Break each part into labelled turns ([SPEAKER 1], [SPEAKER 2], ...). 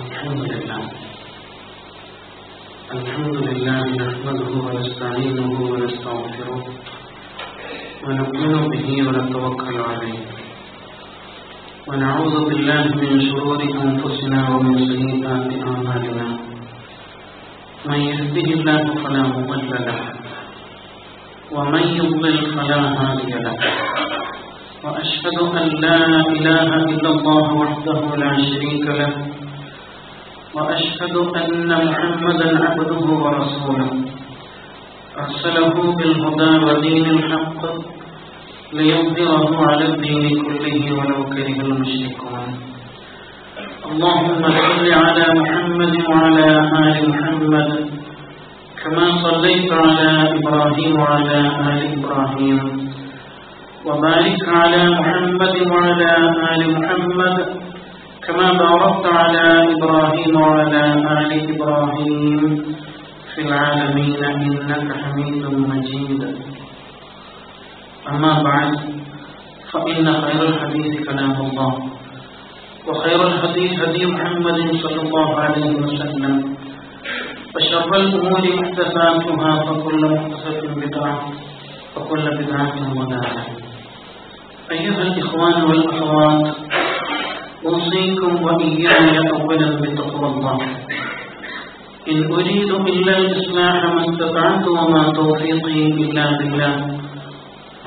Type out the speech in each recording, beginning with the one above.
[SPEAKER 1] الحمد لله نحمده ونستعينه ونستغفره ونؤمن به ونتوكل عليه ونعوذ بالله من شرور أنفسنا ومن سيئات أعمالنا من يهده الله فلا مضل له ومن يضلل فلا هادي له وأشهد أن لا إله إلا الله وحده لا شريك له وأشهد أن محمدا عبده ورسوله أرسله بالهدى ودين الحق ليظهره على الدين كله ولو كره المشركون اللهم صل على محمد وعلى آل محمد كما صليت على إبراهيم وعلى آل إبراهيم وبارك على محمد وعلى آل محمد كما باركت على إبراهيم وعلى آل إبراهيم في العالمين إنك حميد مجيد أما بعد فإن خير الحديث كلام الله وخير الحديث هدي محمد صلى الله عليه وسلم وشر الأمور محدثاتها فكل محدثة بدعة وكل بدعة ضلالة أيها الإخوان والأخوات أوصيكم وإياي أولا بتقوى الله إن أريد إلا الإصلاح ما استطعت وما توفيقي إلا بالله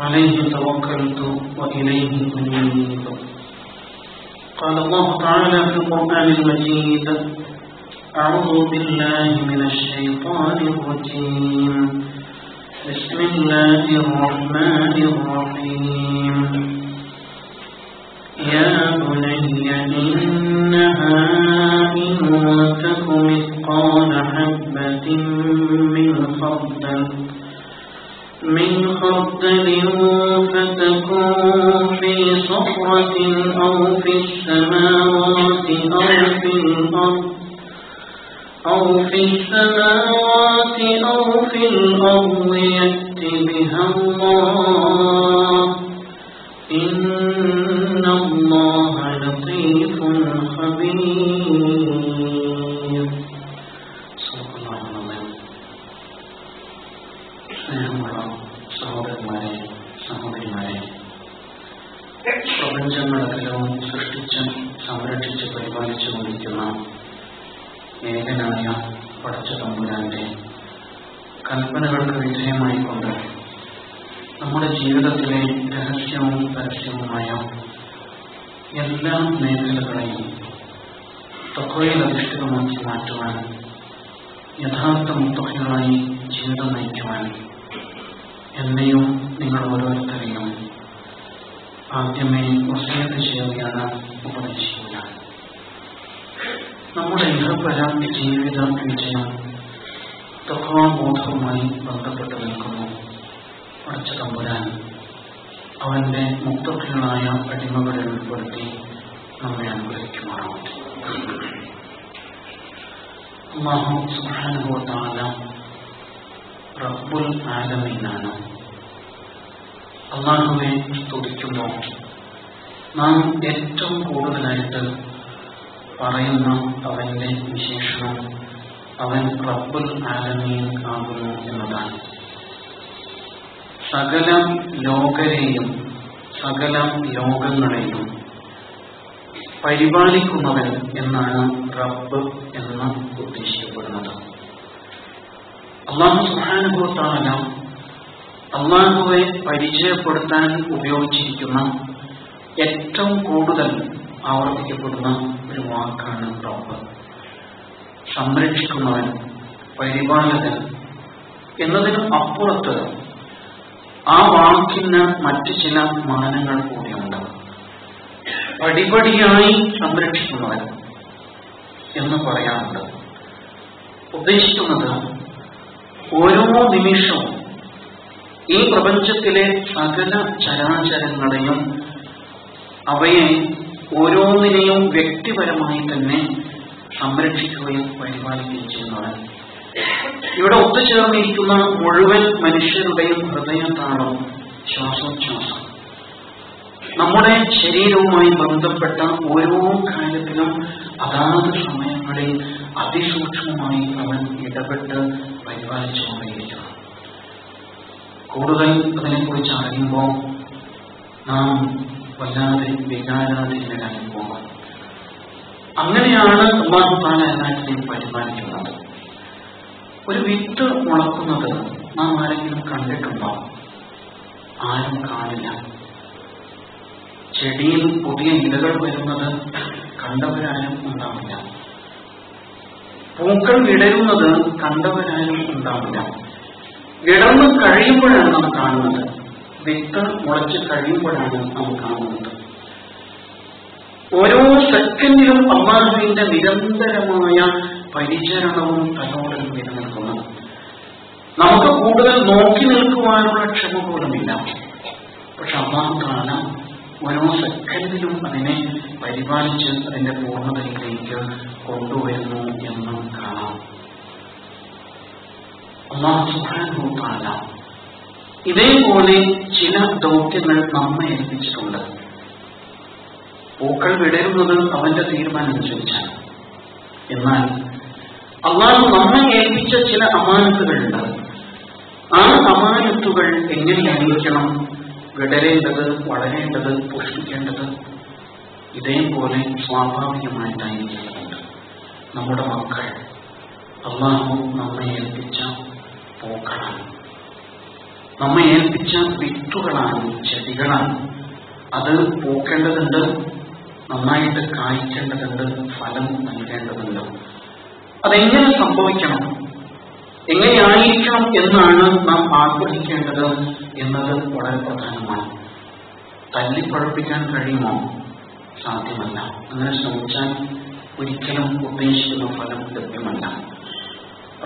[SPEAKER 1] عليه توكلت وإليه أنيب قال الله تعالى في القرآن المجيد أعوذ بالله من الشيطان الرجيم بسم الله الرحمن الرحيم يا بني إنها إن تك مثقال حبة من خردل فتكن في صخرة أو في السماوات أو في الأرض يأت بها الله إن الله لطيف خبير صدق الله العظيم. സ്നേഹമുള്ള സഹോദരന്മാരെ സഹോദരിമാരെ, പ്രപഞ്ചങ്ങളെല്ലാം സൃഷ്ടിച്ച് സംരക്ഷിച്ച് പരിപാലിച്ചുകൊണ്ടിരിക്കുന്ന ഏകനായ പടച്ചതമ്പുരാന്റെ കൽപ്പനകൾക്ക് വിധേയമായിക്കൊണ്ട് നമ്മുടെ ജീവിതത്തിലെ രഹസ്യവും പരസ്യവുമായ എല്ലാ മേഖലകളെയും തഖ്വയിൽ അധിഷ്ഠിതമാക്കി മാറ്റുവാൻ, യഥാർത്ഥ മുത്തഖികളായി ജീവിതം നയിക്കുവാൻ എന്നെയും നിങ്ങൾ ഓരോരുത്തരെയും ആദ്യമേ വസിയത്ത് ചെയ്യുകയാണ്, ഉപദേശിക്കുകയാണ്. നമ്മുടെ ഇഹപര ജീവിത വിജയം തഖ്വാബോധവുമായി ബന്ധപ്പെട്ട് നിൽക്കുന്നു. പടച്ച തമ്പുരാൻ അവന്റെ മുത്തഖികളായ അടിമകളിൽ ഉൾപ്പെടുത്തി നമ്മെ അനുഗ്രഹിക്കുമാറാവട്ടെ. അല്ലാഹു സുബ്ഹാനഹു വ തആല റബ്ബുൽ ആലമീനാണ്. അല്ലാഹുവെ സ്തുതിക്കുമ്പോൾ നാം ഏറ്റവും കൂടുതലായിട്ട് പറയുന്ന അവന്റെ വിശേഷണം അവൻ റബ്ബുൽ ആലമീൻ ആകുന്നു എന്നതാണ്. സകല ലോകരെയും സകല ലോകങ്ങളെയും പരിപാലിക്കുന്നവൻ എന്നാണ് റബ്ബ് എന്ന് ഉദ്ദേശിക്കപ്പെടുന്നത്. അല്ലാഹു സുബ്ഹാനഹു വ തആല അല്ലാഹുവെ പരിചയപ്പെടുത്താൻ ഉപയോഗിച്ചിരിക്കുന്ന ഏറ്റവും കൂടുതൽ ആവർത്തിക്കപ്പെടുന്ന ഒരു വാക്കാണ് റബ്ബ്. സംരക്ഷിക്കുന്നവൻ, പരിപാലകൻ എന്നതിനും അപ്പുറത്ത് ആ വാക്കിന് മറ്റു ചില മാനങ്ങൾ കൂടിയുണ്ട്. പടിപടിയായി സംരക്ഷിക്കുന്നവൻ എന്ന് പറയാറുണ്ട്. ഉദ്ദേശിക്കുന്നത് ഓരോ നിമിഷവും ഈ പ്രപഞ്ചത്തിലെ സകല ചരാചരങ്ങളെയും അവയെ ഓരോന്നിനെയും വ്യക്തിപരമായി തന്നെ സംരക്ഷിക്കുകയും പരിപാലിക്കുകയും ചെയ്യുന്നവൻ. ഇവിടെ ഒത്തുചേർന്നിരിക്കുന്ന മുഴുവൻ മനുഷ്യരുടെയും ഹൃദയത്താളം ശ്വാസോച്ഛ്വാസം. നമ്മുടെ ശരീരവുമായി ബന്ധപ്പെട്ട ഓരോ കാര്യത്തിലും അതാത് സമയങ്ങളിൽ അതിസൂക്ഷ്മമായി അവൻ ഇടപെട്ട് പരിപാലിച്ചുകൊണ്ടേയിരിക്കണം. കൂടുതൽ അതിനെക്കുറിച്ച് അറിയുമ്പോൾ നാം വല്ലാതെ വികാരാധീനരായി പോകും. അങ്ങനെയാണ് അല്ലാഹു തആല എല്ലാറ്റിനെയും പരിപാലിക്കുന്നത്. ഒരു വിത്ത് മുളക്കുന്നത് നാം ആരെങ്കിലും കണ്ടിട്ടുണ്ടോ? ആരും കാണില്ല. ചെടിയിൽ പുതിയ ഇലകൾ വരുന്നത് കണ്ടവരാരും ഉണ്ടാവില്ല. പൂക്കൾ വിടരുന്നത് കണ്ടവരാരും ഉണ്ടാവില്ല. വിടർന്ന് കഴിയുമ്പോഴാണ് നാം കാണുന്നത്. വിത്ത് മുളച്ച് കഴിയുമ്പോഴാണ് നാം കാണുന്നത്. ഓരോ സെക്കൻഡിലും അല്ലാഹുവിന്റെ നിരന്തരമായ പരിചരണവും തലോടലും നിലനിൽക്കുന്നു. നമുക്ക് കൂടുതൽ നോക്കി നിൽക്കുവാനുള്ള ക്ഷമ പോലുമില്ല. പക്ഷെ അല്ലാഹു തആല ഓരോ സെക്കൻഡിലും അതിനെ പരിപാലിച്ച് അതിന്റെ പൂർണ്ണതയിലേക്ക് കൊണ്ടുവരുന്നു എന്ന് കാണാം. അല്ലാഹു സുബ്ഹാനഹു വ തആല ഇതേപോലെ ചില ദൗത്യങ്ങൾ നമ്മെ ഏൽപ്പിച്ചിട്ടുണ്ട്. പൂക്കൾ വിടരുന്നത് അവന്റെ തീരുമാനം അനുസരിച്ചാണ്. എന്നാൽ അല്ലാഹു നമ്മെ ഏൽപ്പിച്ച ചില അമാനത്തുകളുണ്ട്. ആ അമാനത്തുകൾ എങ്ങനെയായിരിക്കണം വിടരേണ്ടത്, വളരേണ്ടത്, പുഷ്പിക്കേണ്ടത്? ഇതേപോലെ സ്വാഭാവികമായിട്ടായിരിക്കേണ്ടതുണ്ട്. നമ്മുടെ മക്കൾ അല്ലാഹു നമ്മെ ഏൽപ്പിച്ച പൂക്കളാണ്, നമ്മെ ഏൽപ്പിച്ച വിത്തുകളാണ്, ചെടികളാണ്. അത് പൂക്കേണ്ടതുണ്ട്, നന്നായിട്ട് കായ്ക്കേണ്ടതുണ്ട്, ഫലം നൽകേണ്ടതുണ്ട്. അതെങ്ങനെ സംഭവിക്കണം, എങ്ങനെയായിരിക്കണം എന്നാണ് നാം ആഗ്രഹിക്കേണ്ടത് എന്നത് വളരെ പ്രധാനമാണ്. തല്ലിപ്പഴപ്പിക്കാൻ കഴിയുമോ? സാധ്യമല്ല. അങ്ങനെ ശ്രമിച്ചാൽ ഒരിക്കലും ഉദ്ദേശിക്കുന്ന ഫലം ലഭ്യമല്ല.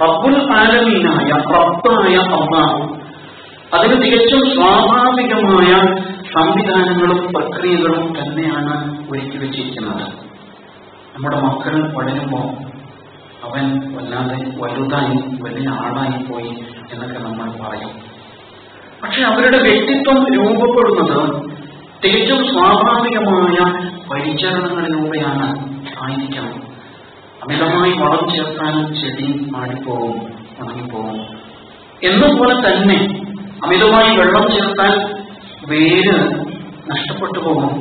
[SPEAKER 1] റബ്ബുൽ ആലമീനായ റബ്ബായ അല്ലാഹു അതിന് തികച്ചും സ്വാഭാവികമായ സംവിധാനങ്ങളും പ്രക്രിയകളും തന്നെയാണ് ഒരുക്കി വെച്ചിരിക്കുന്നത്. നമ്മുടെ മക്കൾ വളരുമ്പോൾ അവൻ വല്ലാതെ വലുതായി വലിയ ആളായി പോയി എന്നൊക്കെ നമ്മൾ പറയും. പക്ഷെ അവരുടെ വ്യക്തിത്വം രൂപപ്പെടുന്നത് തികച്ചും സ്വാഭാവികമായ പരിചരണങ്ങളിലൂടെയാണ് ആയിരിക്കണം. അമിതമായി വളം ചേർത്താലും ചെടി മാടിപ്പോകും, ഉണങ്ങിപ്പോകും. എന്നപോലെ തന്നെ അമിതമായി വെള്ളം ചേർത്താൽ വേര് നഷ്ടപ്പെട്ടു പോകും.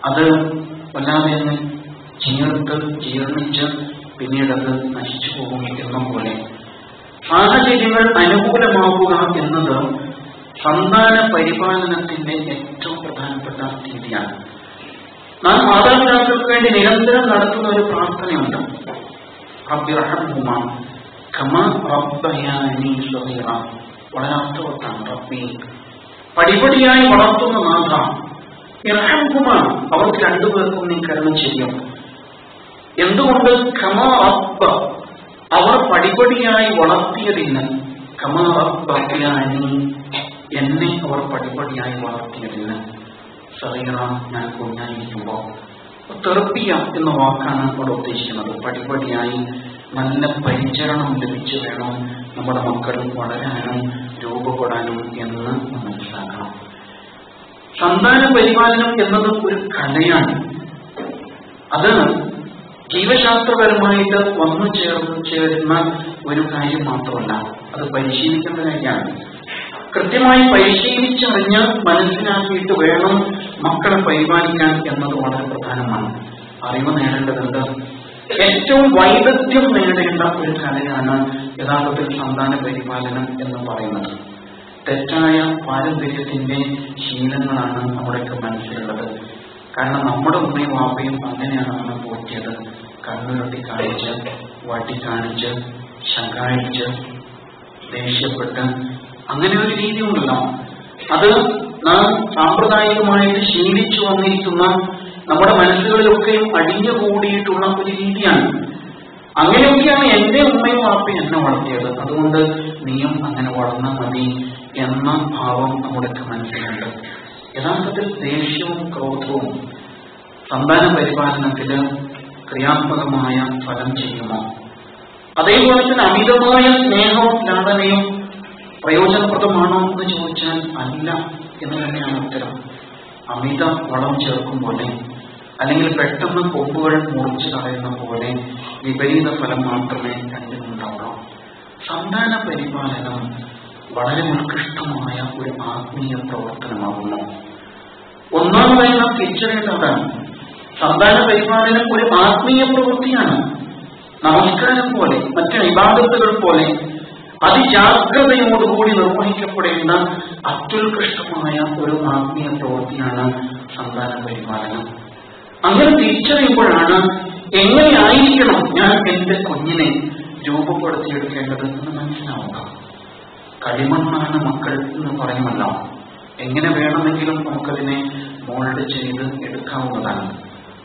[SPEAKER 1] അത് വല്ലാതെ ചീർത്ത് ജീർണിച്ച് പിന്നീട് അത് നശിച്ചു പോകും. എന്ന പോലെ സാഹചര്യങ്ങൾ അനുകൂലമാവുക എന്നത് സന്താന പരിപാലനത്തിന്റെ ഏറ്റവും പ്രധാനപ്പെട്ട രീതിയാണ്. നാം മാതാപിതാക്കൾക്ക് വേണ്ടി നിരന്തരം നടത്തുന്ന ഒരു പ്രാർത്ഥനയുണ്ട്. റബ്ബിർഹംഹുമാ കമാ റബ്ബയാനി സഗീറ. വളരെ അർത്ഥവത്താണ്. റബ്ബി, പടിപടിയായി വളർത്തുന്ന നാഥ, ഇർഹംഹുമാ, അവർക്ക് രണ്ടുപേർക്കും നീ കരുണ ചെയ്യും. എന്തുകൊണ്ട്? കമാ റബ്ബ, അവർ പടിപടിയായി വളർത്തിയതിന്, കമാ റബ്ബയാനി, എന്നെ അവർ പടിപടിയായി വളർത്തിയതിന്, സഗീറ, ഞാൻ കുഞ്ഞായിരിക്കുമ്പോൾ. തെർബിയ എന്ന വാക്കാണ് അവിടെ ഉദ്ദേശിക്കുന്നത്. പടിപടിയായി നല്ല പരിചരണം ലഭിച്ചു വേണം നമ്മുടെ മക്കൾ വളരാനും രൂപപ്പെടാനും എന്ന് മനസ്സിലാക്കണം. സന്താന പരിപാലനം എന്നത് ഒരു കലയാണ്. അത് ജീവശാസ്ത്രപരമായിട്ട് വന്നു ചേരുന്ന ഒരു കാര്യം മാത്രമല്ല, അത് പരിശീലിക്കേണ്ട കാര്യമാണ്. കൃത്യമായി പരിശീലിച്ചറിഞ്ഞ് മനസ്സിലാക്കിയിട്ട് വേണം മക്കളെ പരിപാലിക്കാൻ എന്നത് വളരെ പ്രധാനമാണ്. അറിവ് നേടേണ്ടതുണ്ട്. ഏറ്റവും വൈദഗ്ധ്യം നേടേണ്ട ഒരു കലയാണ് യഥാർത്ഥത്തിൽ സന്താന പരിപാലനം എന്ന് പറയുന്നത്. തെറ്റായ പാരമ്പര്യത്തിന്റെ ശീലങ്ങളാണ് നമ്മുടെയൊക്കെ മനസ്സിലുള്ളത്. കാരണം നമ്മുടെ ഉമ്മയും വാപ്പയും അങ്ങനെയാണ് നമ്മളെ പോറ്റിയത്. കണ്ണുരുട്ടി കാണിച്ച്, വട്ടി കാണിച്ച്, ശങ്കാഴിച്ച്, ദേഷ്യപ്പെട്ട്, അങ്ങനെ ഒരു രീതി ഉണ്ടല്ലോ. അത് നാം സാമ്പ്രദായികമായിട്ട് ശീലിച്ചു വന്നിരിക്കുന്ന നമ്മുടെ മനസ്സുകളിലൊക്കെയും അടിഞ്ഞുകൂടിയിട്ടുള്ള ഒരു രീതിയാണ്. അങ്ങനെയൊക്കെയാണ് എന്റെ ഉമ്മയും വാപ്പയും എന്നെ വളർത്തിയത്, അതുകൊണ്ട് നീയും അങ്ങനെ വളർന്നാൽ മതി എന്ന ഭാവം നമ്മുടെയൊക്കെ മനസ്സിലുണ്ട്. യഥാർത്ഥത്തിൽ ദേഷ്യവും ക്രോധവും സന്താന പരിപാലനത്തില് ക്രിയാത്മകമായ ഫലം ചെയ്യുമോ? അതേപോലെ തന്നെ അമിതമായ സ്നേഹവും ലാളനയും പ്രയോജനപ്രദമാണോ എന്ന് ചോദിച്ചാൽ അല്ല എന്ന് തന്നെയാണ് ഉത്തരം.
[SPEAKER 2] അമിത വളം ചേർക്കും പോലെ, അല്ലെങ്കിൽ പെട്ടെന്ന് കൊമ്പുകൾ മുറിച്ച് കളയുന്ന പോലെ വിപരീത ഫലം മാത്രമേ രണ്ടിനുണ്ടാവുള്ളൂ. സന്താന പരിപാലനം വളരെ ഉത്കൃഷ്ടമായ ഒരു ആത്മീയ പ്രവർത്തനമാകുന്നു. ഒന്നാമതായി നാം തിരിച്ചറിയേണ്ടതാണ്, സന്താന പരിപാലനം ഒരു ആത്മീയ പ്രവൃത്തിയാണ്. നമസ്കാരം പോലെ, മറ്റ് ഇബാദത്തുകൾ പോലെ അതിജാഗ്രതയോടുകൂടി നിർവഹിക്കപ്പെടേണ്ട അത്യുത്കൃഷ്ടമായ ഒരു ആത്മീയ പ്രവൃത്തിയാണ് സന്താന പരിപാലനം. അങ്ങനെ തിരിച്ചറിയുമ്പോഴാണ് എങ്ങനെയായിരിക്കണം ഞാൻ എന്റെ കുഞ്ഞിനെ രൂപപ്പെടുത്തിയെടുക്കേണ്ടത് എന്ന് മനസ്സിലാവുക. കളിമണ്ണാണ് മക്കൾ എന്ന് പറയുമല്ലോ, എങ്ങനെ വേണമെങ്കിലും നമുക്കതിനെ മോൾഡ് ചെയ്ത് എടുക്കാവുന്നതാണ്.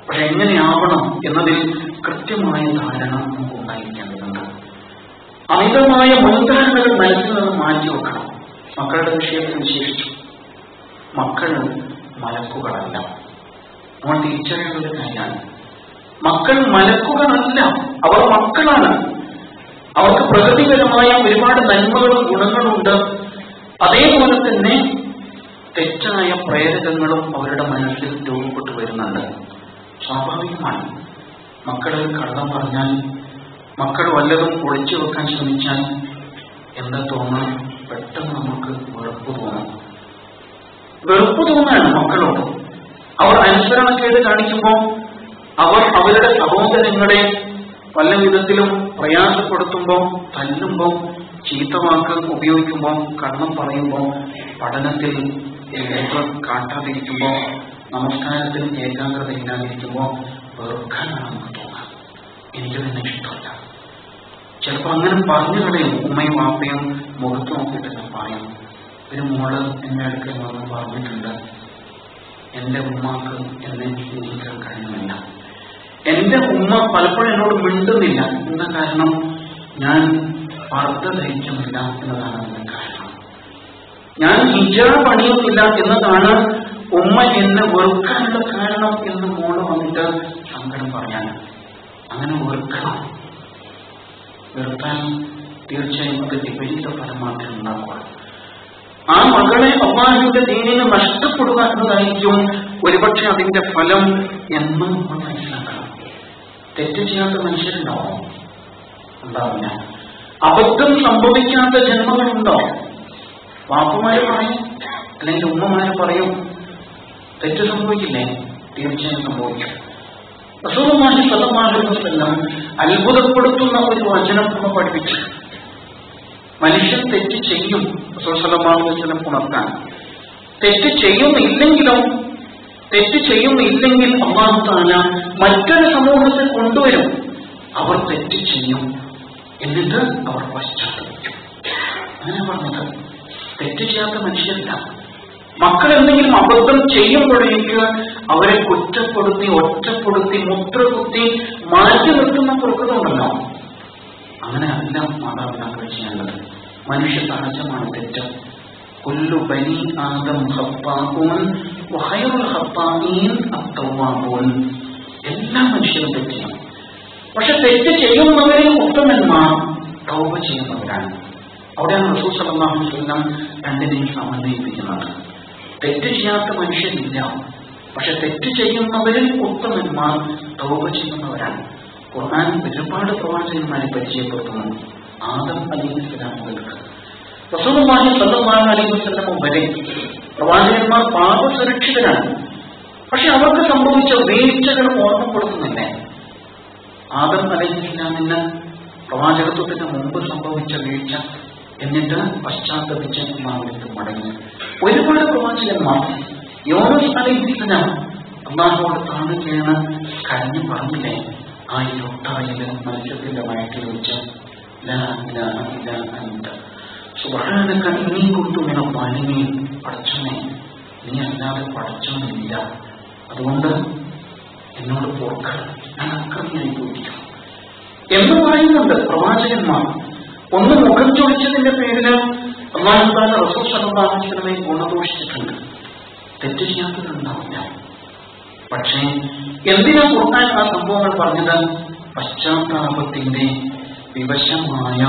[SPEAKER 2] പക്ഷെ എങ്ങനെയാവണം എന്നതിൽ കൃത്യമായ ധാരണ നമുക്ക് ഉണ്ടായിരിക്കേണ്ടതുണ്ട്. അമിതമായ മുൻധാരണകൾ മനസ്സിൽ നിന്ന് മാറ്റിവെക്കണം. മക്കളുടെ വിഷയത്തിൽ വിശേഷിച്ചു മക്കൾ മലക്കുകളല്ല. നമ്മൾ തിരിച്ചറിയേണ്ട ഒരു കാര്യമാണ്, മക്കൾ മലക്കുകളല്ല, അവർ മക്കളാണ്. അവർക്ക് പ്രകൃതിപരമായ ഒരുപാട് നന്മകളും ഗുണങ്ങളുണ്ട്. അതേപോലെ തന്നെ തെറ്റായ പ്രേരകങ്ങളും അവരുടെ മനസ്സിൽ രൂപപ്പെട്ടു വരുന്നുണ്ട്. സ്വാഭാവികമാണ്. മക്കൾ കള്ളം പറഞ്ഞാൽ, മക്കൾ വല്ലതും ഒളിച്ചു വെക്കാൻ ശ്രമിച്ചാൽ എന്താ തോന്നുക? പെട്ടെന്ന് നമുക്ക് വെറുപ്പ് തോന്നാണ് മക്കളോട്. അവർ അനുസരണക്കേട് കാണിക്കുമ്പോൾ, അവർ അവരുടെ സഹോദരങ്ങളെ പല വിധത്തിലും പ്രയാസപ്പെടുത്തുമ്പോൾ, തല്ലുമ്പോൾ, ചീത്തവാക്ക് ഉപയോഗിക്കുമ്പോൾ, കള്ളം പറയുമ്പോൾ, പഠനത്തിൽ കാട്ടാതിരിക്കുമ്പോൾ, നമസ്കാരത്തിൽ ഏകാഗ്രതയില്ലാതിരിക്കുമ്പോൾ വെറുക്കാനാണ് നമുക്ക് തോന്നുക. എനിക്ക് തന്നെ ഇഷ്ടമല്ല. ചിലപ്പോൾ അങ്ങനെ പറഞ്ഞു കളയും. ഉമ്മയും വാപ്പയും മുഖത്ത് നോക്കിയിട്ട് തന്നെ പറയും, ഒരു മോള് എന്റെ അടുക്കൽ വന്ന് പറഞ്ഞിട്ടുണ്ട്, എന്റെ ഉമ്മാക്ക് എന്നെ സ്നേഹിക്കാൻ കഴിയുന്നില്ല. എന്റെ ഉമ്മ പലപ്പോഴും എന്നോട് മിണ്ടുന്നില്ല. എന്താ കാരണം? ഞാൻ പർദ്ദ ധരിക്കുന്നില്ല എന്നതാണ് അതിന്റെ കാരണം. ഞാൻ ഹിജാബ് അണിയുന്നില്ല എന്നതാണ് ഉമ്മ എന്നെ വെറുക്കാനുള്ള കാരണം എന്ന് മോള് വന്നിട്ട് സങ്കടം പറയാൻ. അങ്ങനെ വെറുക്കണം. വെറുത്താൽ തീർച്ചയായും അത് വിപരീത ഫലം മാത്രമേ ഉണ്ടാക്കുക. ആ മകളെ അള്ളാഹുവിന്റെ ദീനിന് നഷ്ടപ്പെടുക എന്നതായിരിക്കും ഒരുപക്ഷെ അതിന്റെ ഫലം എന്നും മനസ്സിലാക്കണം. തെറ്റ് ചെയ്യാത്ത മനുഷ്യരുണ്ടാവും, ഉണ്ടാവില്ല. അബദ്ധം സംഭവിക്കാത്ത ജന്മങ്ങളുണ്ടോ? വാപ്പമാര് പറയും, അല്ലെങ്കിൽ ഉമ്മമാര് പറയും, തെറ്റ് സംഭവിക്കില്ലേ? തീർച്ചയായും സംഭവിക്കും. റസൂലുള്ളാഹി സ്വല്ലല്ലാഹു അലൈഹി വസല്ലം അത്ഭുതപ്പെടുത്തുന്ന ഒരു വചനം നമ്മൾ പഠിപ്പിച്ചു. മനുഷ്യൻ തെറ്റ് ചെയ്യും. റസൂൽ സ്വല്ലല്ലാഹു അലൈഹി വസല്ലം ഉണർത്താൻ, തെറ്റ് ചെയ്യുന്നില്ലെങ്കിൽ അല്ലാഹു തആല മറ്റൊരു സമൂഹത്തെ കൊണ്ടുവരും. അവർ തെറ്റ് ചെയ്യും, എന്നിട്ട് അവർ പശ്ചാത്തപിക്കും. അങ്ങനെ പറഞ്ഞത് തെറ്റ് ചെയ്യാത്ത മനുഷ്യരില്ല. മക്കൾ എന്തെങ്കിലും അബദ്ധം ചെയ്യുമ്പോഴേക്ക് അവരെ കുറ്റപ്പെടുത്തി, ഒറ്റപ്പെടുത്തി, മുദ്രകുത്തി മാറ്റി നിർത്തുന്ന പ്രകൃതമുണ്ടല്ലോ. അങ്ങനെ അല്ല മാതാപിതാക്കൾ ചെയ്യേണ്ടത്. മനുഷ്യ സഹജമാണ് തെറ്റ്. കുല്ലു ബനി ആദം ഖത്താഊൻ വഖൈറുൽ ഖത്താഈൻ അത്തവ്വാബൂൻ. എല്ലാ മനുഷ്യരും തെറ്റ് ചെയ്യും. പക്ഷെ തെറ്റ് ചെയ്യുന്നവരിൽ ഉത്തമന്മാർ തൗബ ചെയ്യുന്നവരാണ്. അവിടെയാണ് റസൂൽ സ്വല്ലല്ലാഹു അലൈഹി വസല്ലം രണ്ടിനെയും സമന്വയിപ്പിക്കുന്നത്. തെറ്റ് ചെയ്യാത്ത മനുഷ്യരില്ല, പക്ഷെ തെറ്റ് ചെയ്യുന്നവരിൽ ഉത്തമന്മാർ തൗബ ചെയ്യുന്നവരാണ്. ഖുർആൻ ഒരുപാട് പ്രവാചകന്മാരെ പരിചയപ്പെടുത്തുന്നു. ആദം അലൈഹിസ്സലാം മുതൽക്ക് റസൂലുള്ളാഹി സ്വല്ലല്ലാഹു അലൈഹി വസല്ലം വരെ പ്രവാചകന്മാർ പാപസുരക്ഷിതരാണ്. പക്ഷെ അവർക്ക് സംഭവിച്ച വീഴ്ചകൾ ഓർമ്മപ്പെടുത്തുന്നില്ലേ? ആദം അലൈഹിസ്സലാമിന് പ്രവാചകത്വത്തിന് മുമ്പ് സംഭവിച്ച വീഴ്ച, എന്നിട്ട് പശ്ചാത്തപിച്ച് ഇമാമിലേക്ക് മടങ്ങി. ഒരുപാട് പ്രവാചകന്മാർ, യൂനുസ് അലൈഹിസ്സലാം അല്ലാഹുവോട് താണുകയാണ്, കരഞ്ഞു പറഞ്ഞില്ലേ, ആ ഇരുട്ടായില് മത്സ്യത്തിന്റെ വയറ്റിൽ വെച്ച് ലാ ഇലാഹ ഇല്ലാ അൻത സുബ്ഹാനക ഇന്നീ കുന്തു മിനൽ ളാലിമീൻ. പടച്ചോനെ, നീ അല്ലാതെ പടച്ചോനില്ല, അതുകൊണ്ട് എന്നോട് പൊറുക്കണം, ഞാൻ അക്രമിയായി പോയിരിക്കണം എന്ന് പറയുന്നുണ്ട് പ്രവാചകന്മാർ. ഒന്ന് മുഖം ചൊളിച്ചതിന്റെ പേരിൽ അല്ലാഹു തആല റസൂൽ സ്വല്ലല്ലാഹു അലൈഹി വസല്ലമയെ ഗുണദോഷിച്ചിട്ടുണ്ട്. തെറ്റ് ചെയ്യാത്തതുണ്ടാവില്ല. പക്ഷേ എന്തിനാ ഖുർആൻ ആ സംഭവങ്ങൾ പറഞ്ഞത്? പശ്ചാത്താപത്തിന്റെ വിവശമായ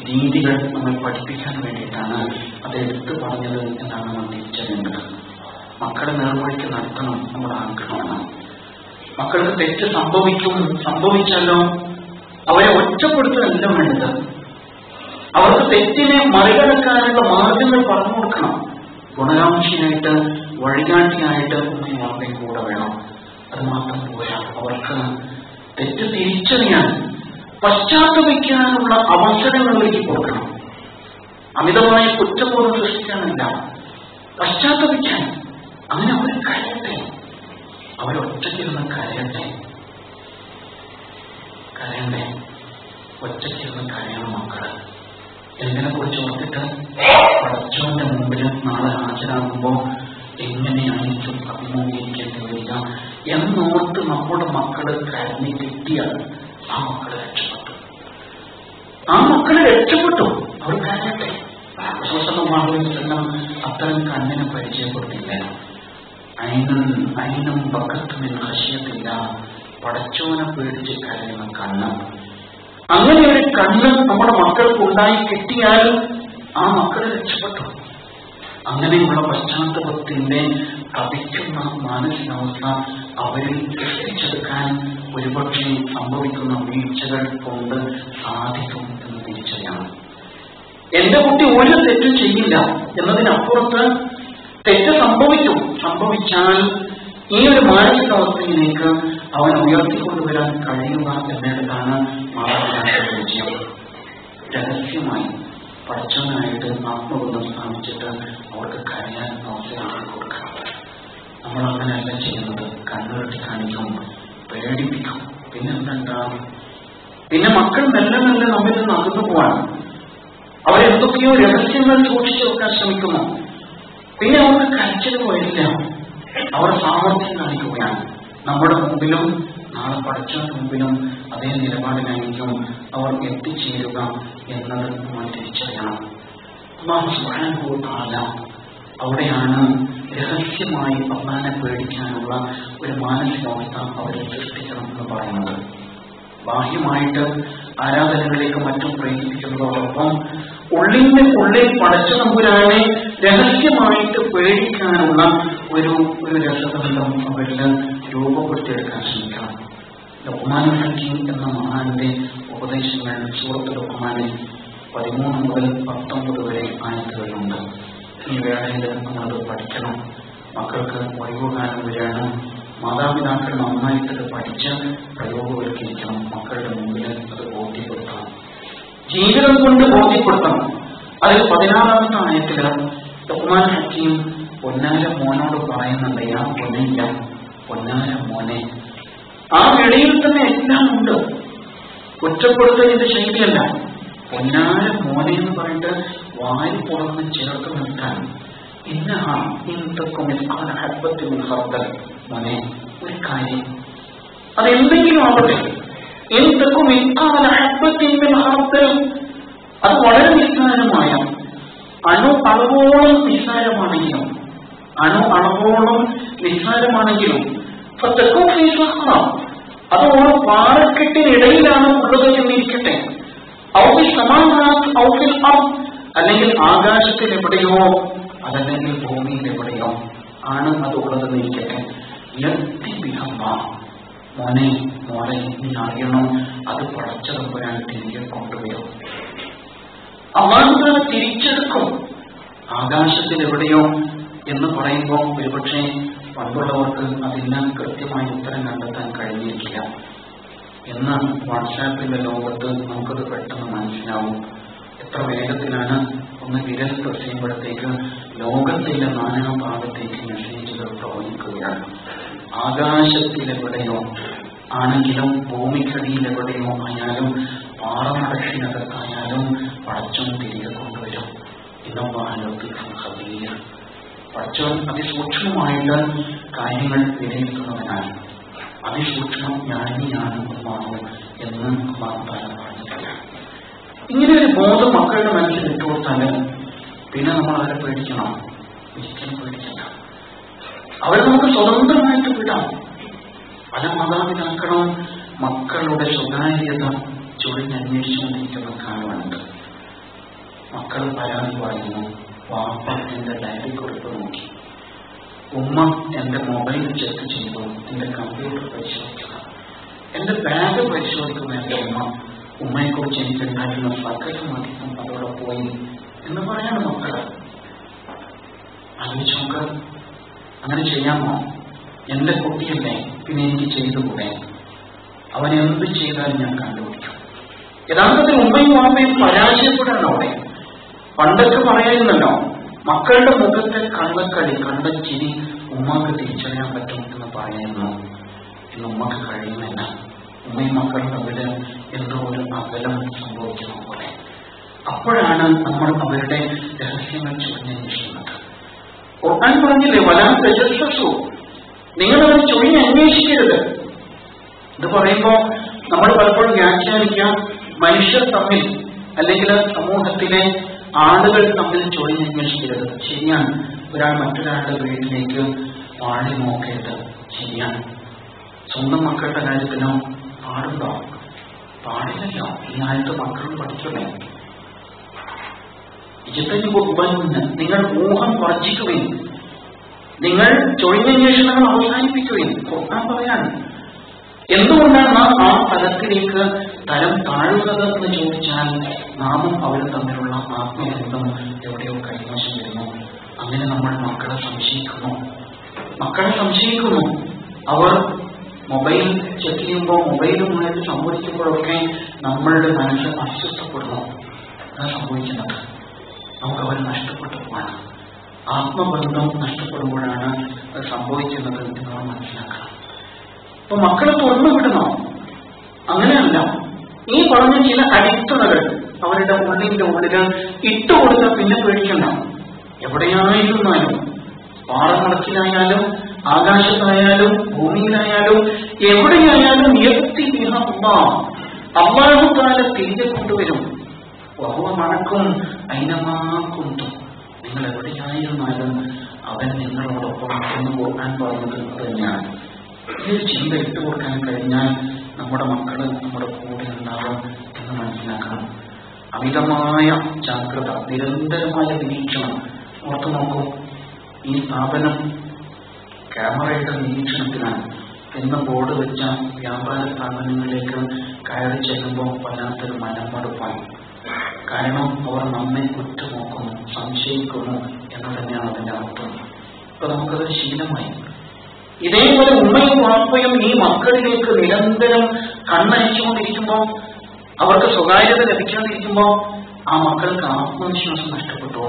[SPEAKER 2] രീതികൾ നമ്മൾ പഠിപ്പിക്കാൻ വേണ്ടിയിട്ടാണ് അത് എടുത്തു പറഞ്ഞത് എന്നാണ് നമ്മൾ തിരിച്ചറിയേണ്ടത്. മക്കളെ നേർവഴിക്ക് നടത്തണം നമ്മുടെ ആഗ്രഹമാണ്. മക്കൾക്ക് തെറ്റ് സംഭവിച്ചാലോ അവരെ ഒറ്റപ്പെടുത്തലല്ല വേണ്ടത്. അവർക്ക് തെറ്റിനെ മറികടക്കാനുള്ള മാർഗങ്ങൾ പറഞ്ഞു കൊടുക്കണം. ഗുണകാംക്ഷിയായിട്ട് വഴികാട്ടിയായിട്ട് ഉമ്മയും വാപ്പയും കൂടെ വേണം. അത് മാത്രം പോരാ, അവർക്ക് തെറ്റ് തിരിച്ചറിയാൻ പശ്ചാത്തപിക്കാനുള്ള അവസരങ്ങൾ ഒരുക്കി കൊടുക്കണം. അമിതമായ കുറ്റബോധം സൃഷ്ടിക്കാനല്ല, പശ്ചാത്തപിക്കാൻ. അങ്ങനെ അവർ കരയട്ടെ, അവരൊറ്റയ്ക്കിരുന്ന് കരയണ്ടേ, ഒറ്റയ്ക്കിരുന്ന് കരയണം മക്കള്. എന്തിനെ കുറിച്ച് ഓർത്തിട്ട് പടച്ചവന്റെ മുമ്പിൽ നാളെ ഹാജരാകുമ്പോൾ എങ്ങനെയായിരിക്കും അഭിമുഖീകരിക്കേണ്ടി വരിക എന്നോർത്ത് നമ്മുടെ മക്കള് കരഞ്ഞു കിട്ടിയാൽ ആ മക്കള് രക്ഷപ്പെട്ടു. അവർ കരയട്ടെ. അത്തരം കണ്ണിനെ പരിചയപ്പെടുത്തില്ല. അയിനും ബക്കത്തുമിൻ ഹശിയത്തില്ല, പടച്ചോനെ പേടിച്ച് കരയുന്ന കണ്ണ്. അങ്ങനെ ഒരു കണ്ണ് നമ്മുടെ മക്കൾക്ക് ഉണ്ടായി കിട്ടിയാൽ ആ മക്കളെ രക്ഷപ്പെട്ടു. അങ്ങനെയുള്ള പശ്ചാത്തലത്തിന്റെ തപിക്കുന്ന മാനസികാവസ്ഥ അവരിൽ സൃഷ്ടിച്ചെടുക്കാൻ ഒരുപക്ഷെ സംഭവിക്കുന്ന വീഴ്ചകൾ കൊണ്ട് സാധിക്കും എന്ന് തിരിച്ചറിയണം. എന്റെ കുട്ടി ഒരു തെറ്റും ചെയ്യില്ല എന്നതിനപ്പുറത്ത് തെറ്റ് സംഭവിച്ചാൽ ഈ ഒരു മാനസികാവസ്ഥയിലേക്ക് അവൻ ഉയർത്തിക്കൊണ്ടുവരാൻ കഴിയുക എന്നതാണ് മാതാപിതാക്കളുടെ വിജയം. രഹസ്യമായി പഠിച്ചവനായിട്ട് ആത്മബോധം സ്ഥാപിച്ചിട്ട് അവർക്ക് കരയാൻ അവസരം കൊടുക്കണം. നമ്മൾ അങ്ങനെയല്ല ചെയ്യുന്നത്. കണ്ണുകെട്ടി കാണിക്കും, പേടിപ്പിക്കും. പിന്നെ മക്കൾ മെല്ലെ നമ്മിൽ നിന്ന് അകന്നു പോവാണ്. അവരെന്തൊക്കെയോ രഹസ്യങ്ങൾ സൂക്ഷിച്ചു വെക്കാൻ ശ്രമിക്കുന്നു. പിന്നെ അവർക്ക് കരച്ചിൽ പോയില്ല. അവർ സാമർഥ്യം കാണിക്കുകയാണ്. നമ്മുടെ മുമ്പിലും നാളെ പഠിച്ചവരുടെ മുമ്പിലും അതേ നിലപാടിനായിരിക്കും അവർ എത്തിച്ചേരുക എന്നത് നമ്മൾ തിരിച്ചറിയണം. അല്ലാഹു സുബ്ഹാനഹു വ തആല അവിടെയാണ് രഹസ്യമായി അള്ളാനെ പേടിക്കാനുള്ള ഒരു മാനസികാവസ്ഥ അവരെ സൃഷ്ടിക്കണം എന്ന് പറയുന്നത്. ബാഹ്യമായിട്ട് ആരാധനകളിലേക്ക് മറ്റും പ്രേരിപ്പിക്കുന്നതോടൊപ്പം ഉള്ളിൽ പടച്ച തമ്പുരാനെ രഹസ്യമായിട്ട് പേടിക്കാനുള്ള ഒരു രസബന്ധം അവരിൽ രൂപപ്പെടുത്തിയെടുക്കാൻ ശ്രമിക്കണം. ലുഖ്മാനുൽ ഹക്കീം എന്ന മഹാന്റെ ഉപദേശങ്ങൾ സൂറത്തുൽ ലുഖ്മാനിൽ 13 മുതൽ 19 വരെ ആയത്തുകളുണ്ട്. ഈ വേളയിൽ നമ്മളത് പഠിക്കണം. മക്കൾക്ക് ഒഴിവുകാലം വരികയാണ്. മാതാപിതാക്കൾ നന്നായിട്ടത് പഠിച്ച് പ്രയോഗവൽക്കരിക്കണം. മക്കളുടെ മുമ്പിൽ അത് ബോധ്യപ്പെടുത്തണം, ജീവിതം കൊണ്ട് ബോധ്യപ്പെടുത്തണം. അതിൽ 16-ാമത്തെ ആയത്തില് ലുഖ്മാൻ ഹക്കീം പൊന്നാര മോനോട് പറയുന്നുണ്ട്, യാ പൊന്നില്ല, പൊന്നാര മോനെ. ആ വിളിയിൽ തന്നെ എല്ലാം ഉണ്ട്. കുറ്റപ്പെടുത്തലിന്റെ ശൈലിയല്ല. പൊന്നാര മോനെ എന്ന് പറഞ്ഞിട്ട് വാരി പുറന്ന് ചേർത്ത് നിർത്താൻ. മോനെ, ഒരു കാര്യം, അതെന്തെങ്കിലും ആവട്ടെ, അത് വളരെ നിസ്സാരമായ അളവോളം നിസ്സാരമാണെങ്കിലും അത് ഓരോ പാറക്കെട്ടിനിടയിലാണ് ഉള്ളത് എന്നിരിക്കട്ടെ. അല്ലെങ്കിൽ ആകാശത്തിൽ എവിടെയോ, അതല്ലെങ്കിൽ ഭൂമിയിൽ എവിടെയോ ആണ് അത് ഉള്ളതെന്നിരിക്കട്ടെ. മോനെ നീ അറിയണം, അത് പടച്ചതമ്പുരാൻ തിരികെ കൊണ്ടുവരും. അള്ളാഹു തിരിച്ചെടുക്കും. ആകാശത്തിൽ എവിടെയോ എന്ന് പറയുമ്പോൾ ഒരുപക്ഷെ പണ്ടുള്ളവർക്ക് അതിന് കൃത്യമായ ഉത്തരം കണ്ടെത്താൻ കഴിഞ്ഞിരിക്കില്ല. എന്നാൽ വാട്സാപ്പിന്റെ ലോകത്ത് നമുക്കത് പെട്ടെന്ന് മനസ്സിലാവും. എത്ര വേഗത്തിലാണ് ഒന്ന് വിരൽ പ്രസ് ചെയ്യുമ്പോഴത്തേക്ക് ലോകത്തിലെ നാനാഭാഗത്തേക്ക് മെസ്സേജുകൾ പ്രവഹിക്കുകയാണ്. ആകാശത്തിലെവിടെയോ ആണെങ്കിലും ഭൂമിക്കടിയിലെവിടെയോ ആയാലും പാറമടക്കിനകത്തായാലും പടച്ചോൻ തിരികെ കൊണ്ടുവരും. പടച്ചോൻ അതിസൂക്ഷ്മമായിട്ട് കാര്യങ്ങൾ വിലയിരുത്തുന്നതിനാൽ അതിസൂക്ഷ്മം ജ്ഞാനിയാണ് എന്ന് പറഞ്ഞിട്ടില്ല. ഇങ്ങനെ ഒരു ബോധം മക്കളുടെ മനസ്സിൽ ഇട്ടുകൊടുത്താൽ പിന്നെ നമ്മൾ അവരെ പേടിക്കണം? ഒരിക്കലും പേടിക്കണ്ട. അവരെ നമുക്ക് സ്വതന്ത്രമായിട്ട് വിടാം. പല മാതാപിതാക്കളും മക്കളുടെ സ്വകാര്യത ചൊരിഞ്ഞന്വേഷിച്ചുകൊണ്ടിരിക്കുന്ന കാലമുണ്ട്. മക്കൾ പരാതി പറയുന്നു, വാപ്പ എന്റെ ഡയറി കുറിപ്പ് നോക്കി, ഉമ്മ എന്റെ മൊബൈൽ ചെക്ക് ചെയ്തു, എന്റെ കമ്പ്യൂട്ടർ പരിശോധിക്കുക, എന്റെ ബാഗ് പരിശോധിക്കുന്ന എന്റെ ഉമ്മയെക്കുറിച്ച് എനിക്കുണ്ടായിരുന്ന സകലമധികം അതോടെ പോയി എന്ന് പറയാണ് മക്കള്. ആലോചിച്ച് നോക്ക്, അങ്ങനെ ചെയ്യാമോ? എന്റെ കുട്ടിയല്ലേ, പിന്നെ എനിക്ക് ചെയ്തുകൂടെ? അവൻ എന്ത് ചെയ്താലും ഞാൻ കണ്ടുപിടിക്കും. യഥാർത്ഥത്തിൽ ഉമ്മയും വാപ്പയും പരാജയപ്പെടാണ് അവിടെ. പണ്ടൊക്കെ പറയായിരുന്നല്ലോ, മക്കളുടെ മുഖത്തെ കള്ളക്കളി, കള്ളച്ചിരി ഉമ്മക്ക് തിരിച്ചറിയാൻ പറ്റും എന്ന് പറയുന്നു. ഇന്ന് ഉമ്മക്ക് കഴിയുന്നില്ല. ഉമ്മയും മക്കളും തമ്മിൽ എന്തോ ഒരു അകലം സംഭവിക്കുന്ന പോലെ. അപ്പോഴാണ് നമ്മൾ അവരുടെ രഹസ്യങ്ങൾ ചൊരിഞ്ഞന്വേഷിക്കുന്നത്. ഖുർആൻ പറഞ്ഞില്ലേ, വലാ തജസ്സസു, നിങ്ങൾ അവർ ചൊരിഞ്ഞന്വേഷിക്കരുത്. ഇത് പറയുമ്പോ നമ്മൾ പലപ്പോഴും വ്യാഖ്യാനിക്കാം, മനുഷ്യർ തമ്മിൽ അല്ലെങ്കിൽ സമൂഹത്തിലെ ആളുകൾ തമ്മിൽ ചൊരിഞ്ഞന്വേഷിക്കരുത്. ശരിയാണ്. ഒരാൾ മറ്റൊരാളുടെ വീട്ടിലേക്ക് പാടി നോക്കരുത്. ശരിയാണ്. സ്വന്തം മക്കളുടെ കാര്യത്തിനോ പാടുണ്ടോ? പാടില്ലല്ലോ. ഈ കാലത്ത് മക്കളും പഠിക്കണേ. നിങ്ങൾ ഊഹം വർജിക്കുകയും നിങ്ങൾ ചൊഴിഞ്ഞന്വേഷണങ്ങൾ അവസാനിപ്പിക്കുകയും ഖുർആൻ പറയാണ്. എന്തുകൊണ്ടാണ് നാം ആ തലത്തിലേക്ക് തലം താഴുന്നത് എന്ന് ചോദിച്ചാൽ, നാമും അവർ തമ്മിലുള്ള ആത്മബന്ധം എവിടെയോ കൈവശം വരുന്നു. അങ്ങനെ നമ്മൾ മക്കളെ സംശയിക്കുന്നു. അവർ മൊബൈൽ ചെക്ക് ചെയ്യുമ്പോൾ, മൊബൈലുമായിട്ട് സംവദിക്കുമ്പോഴൊക്കെ നമ്മളുടെ മനസ്സ് അസ്വസ്ഥപ്പെടുന്നു. അതാണ് സംഭവിക്കുന്നത്. നമുക്ക് അവർ നഷ്ടപ്പെട്ടു പോവാണ്. ആത്മബന്ധം നഷ്ടപ്പെടുമ്പോഴാണ് അത് സംഭവിക്കുന്നത് എന്ന് നമ്മൾ മനസ്സിലാക്കണം. അപ്പൊ മക്കളെ തുറന്നു വിടണോ? അങ്ങനെയല്ല. ഈ പറഞ്ഞ ചില അടിത്തറകൾ അവരുടെ ഉള്ളിന്റെ ഉള്ളില് ഇട്ടുകൊടുത്താൽ പിന്നെ പേടിക്കണ്ട. എവിടെയായിരുന്നാലും, പാറമടക്കിലായാലും ആകാശത്തായാലും ഭൂമിയിലായാലും എവിടെയായാലും അല്ലാഹു തആല തിരികെ കൊണ്ടുവരും. മണക്കും അയിനമാക്കുണ്ടും, നിങ്ങൾ എവിടെയായിരുന്നാലും അവൻ നിങ്ങളോടൊപ്പം എന്ന് ഖുർആൻ പറഞ്ഞത് അത് തന്നെയാണ്. ഈ ചിന്ത ഇട്ടുകൊടുക്കാൻ കഴിഞ്ഞാൽ നമ്മുടെ മക്കള് നമ്മുടെ കൂടെ ഉണ്ടാവും എന്ന് മനസ്സിലാക്കണം. അമിതമായ ജാഗ്രത, നിരന്തരമായ നിരീക്ഷണം. ഓർത്തു നോക്കൂ, ഈ സ്ഥാപനം ക്യാമറയുടെ നിരീക്ഷണത്തിലാണ് എന്ന് ബോർഡ് വെച്ച വ്യാപാര സ്ഥാപനങ്ങളിലേക്ക് കയറി ചെല്ലുമ്പോൾ വല്ലാത്തൊരു മനംമടുപ്പാണ്. കാരണം അവർ നമ്മെ കുറ്റനോക്കുന്നു, സംശയിക്കുന്നു എന്ന് തന്നെയാണ് അതിന്റെ അർത്ഥം. ഇപ്പൊ നമുക്കത് ശീലമായി. ഇതേപോലെ ഉമ്മയും വാപ്പയും ഈ മക്കളിലേക്ക് നിരന്തരം കണ്ണയച്ചുകൊണ്ടിരിക്കുമ്പോൾ, അവർക്ക് സ്വകാര്യത ലഭിക്കാതിരിക്കുമ്പോൾ ആ മക്കൾക്ക് ആത്മവിശ്വാസം നഷ്ടപ്പെട്ടു.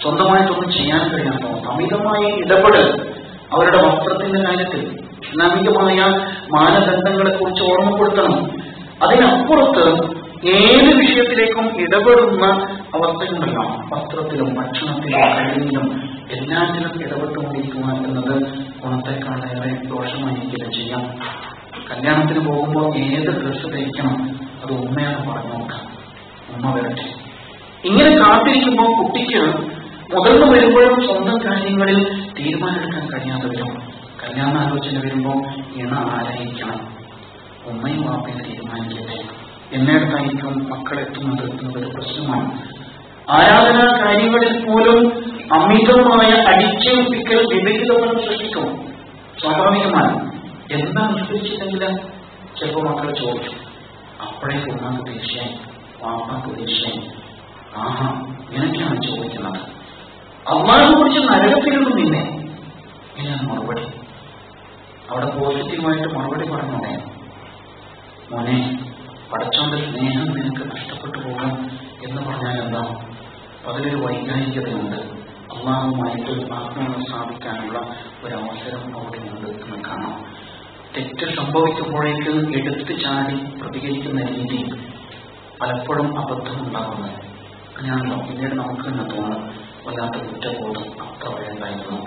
[SPEAKER 2] സ്വന്തമായിട്ടൊന്നും ചെയ്യാൻ കഴിയാമോ? അമിതമായ ഇടപെടൽ അവരുടെ വസ്ത്രത്തിന്റെ കാര്യത്തിൽ ഇസ്ലാമികമായ മാനദണ്ഡങ്ങളെ കുറിച്ച് ഓർമ്മപ്പെടുത്തണം. അതിനപ്പുറത്ത് ഏത് വിഷയത്തിലേക്കും ഇടപെടുന്ന അവസ്ഥയുണ്ടല്ലോ. വസ്ത്രത്തിലും ഭക്ഷണത്തിലും കഴിവിലും എല്ലാറ്റിലും ഇടപെട്ടുകൊണ്ടിരിക്കുക എന്നത് ഗുണത്തെക്കാളേറെ ദോഷമായിരിക്കില്ല ചെയ്യാം. കല്യാണത്തിന് പോകുമ്പോൾ ഏത് ഡ്രസ്സ് ധരിക്കണം അത് ഉമ്മയാണ് പറഞ്ഞു നോക്കാം. ഉമ്മ വരട്ടെ. ഇങ്ങനെ കാത്തിരിക്കുമ്പോൾ കുട്ടിക്ക് മുതിർന്നു വരുമ്പോഴും സ്വന്തം കാര്യങ്ങളിൽ തീരുമാനമെടുക്കാൻ കഴിയാതെ വരും. കല്യാണാലോചന വരുമ്പോൾ ഇണ ആരായിരിക്കണം? ഉമ്മയും വാപ്പയും തീരുമാനിക്കട്ടെ. എന്നിടത്തായിരിക്കും മക്കളെത്തുന്നത് എന്നതൊരു പ്രശ്നമാണ്. ആരാധനാ കാര്യങ്ങളിൽ പോലും അമിതമായ അടിച്ചേൽപ്പിക്കൽ വിപരീതങ്ങൾ സൃഷ്ടിക്കും. സ്വാഭാവികമാണ്. എന്താ അനുസരിച്ചില്ലെങ്കിൽ ചിലപ്പോൾ മക്കൾ ചോദിച്ചു. അപ്പോഴേക്ക് ഉമ്മാക്ക് ദേഷ്യം, വാപ്പാക്ക് ദേഷ്യം. ആഹാ, ഇങ്ങനെയൊക്കെയാണ് ചോദിക്കുന്നത്. അള്ളാഹിനെ കുറിച്ച് നരകത്തിലൊന്നും പിന്നെ ഇങ്ങനെ മറുപടി. അവിടെ പോസിറ്റീവായിട്ട് മറുപടി പറഞ്ഞോളെ, മോനെ പടച്ചോന്റെ സ്നേഹം നിനക്ക് നഷ്ടപ്പെട്ടു പോകാം എന്ന് പറഞ്ഞാൽ എന്താ? അതിലൊരു വൈകാരികതയുണ്ട്. അള്ളാഹുമായിട്ട് ആത്മാവിനെ സ്ഥാപിക്കാനുള്ള ഒരവസരം അവിടെയുണ്ട് എന്ന് കാണാം. തെറ്റ് സംഭവിക്കുമ്പോഴേക്ക് എടുത്തു ചാടി പ്രതികരിക്കുന്ന രീതി പലപ്പോഴും അബദ്ധമുണ്ടാകുന്നത് അങ്ങനെയാണല്ലോ. പിന്നീട് നമുക്ക് തന്നെ തോന്നും വല്ലാത്ത കുറ്റബോധം അത്ര വേണ്ടായിരുന്നു.